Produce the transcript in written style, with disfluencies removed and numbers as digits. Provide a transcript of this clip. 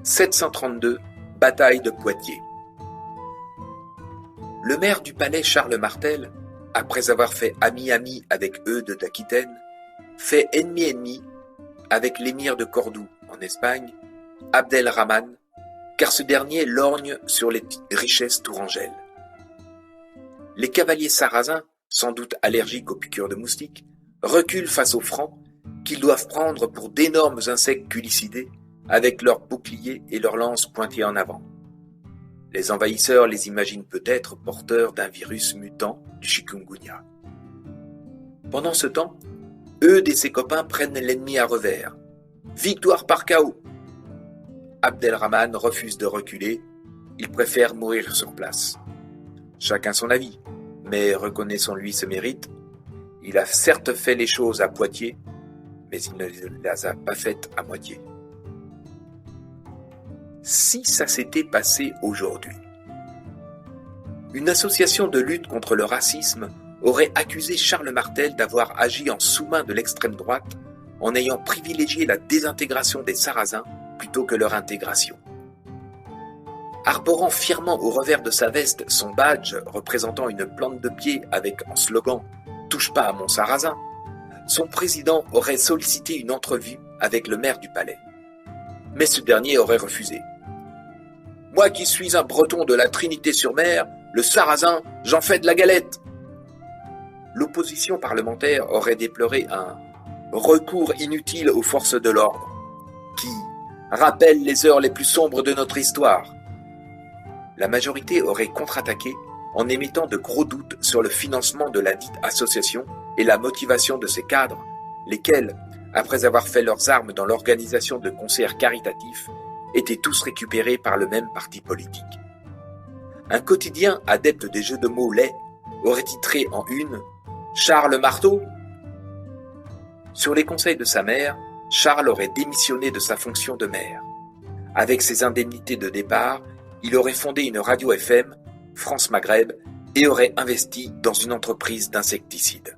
732, bataille de Poitiers. Le maire du palais Charles Martel, après avoir fait ami-ami avec Eudes d'Aquitaine, fait ennemi-ennemi avec l'émir de Cordoue en Espagne, Abdelrahman, car ce dernier lorgne sur les richesses tourangelles. Les cavaliers sarrasins, sans doute allergiques aux piqûres de moustiques, reculent face aux Francs, qu'ils doivent prendre pour d'énormes insectes culicidés, avec leurs boucliers et leurs lances pointées en avant. Les envahisseurs les imaginent peut-être porteurs d'un virus mutant du chikungunya. Pendant ce temps, Eudes et ses copains prennent l'ennemi à revers. Victoire par chaos. Abdelrahman refuse de reculer, il préfère mourir sur place. Chacun son avis, mais reconnaissons-lui ce mérite. Il a certes fait les choses à Poitiers, mais il ne les a pas faites à moitié. Si ça s'était passé aujourd'hui, une association de lutte contre le racisme aurait accusé Charles Martel d'avoir agi en sous-main de l'extrême droite en ayant privilégié la désintégration des Sarrasins plutôt que leur intégration. Arborant fièrement au revers de sa veste son badge représentant une plante de pied avec en slogan « Touche pas à mon Sarrasin », son président aurait sollicité une entrevue avec le maire du palais. Mais ce dernier aurait refusé. « Moi qui suis un breton de la Trinité-sur-Mer, le Sarrasin, j'en fais de la galette !» L'opposition parlementaire aurait déploré un « recours inutile aux forces de l'ordre » qui rappelle les heures les plus sombres de notre histoire. La majorité aurait contre-attaqué en émettant de gros doutes sur le financement de la dite association et la motivation de ses cadres, lesquels, après avoir fait leurs armes dans l'organisation de concerts caritatifs, étaient tous récupérés par le même parti politique. Un quotidien adepte des jeux de mots laids aurait titré en une « Charles Marteau ». Sur les conseils de sa mère, Charles aurait démissionné de sa fonction de maire. Avec ses indemnités de départ, il aurait fondé une radio FM, France Maghreb, et aurait investi dans une entreprise d'insecticides.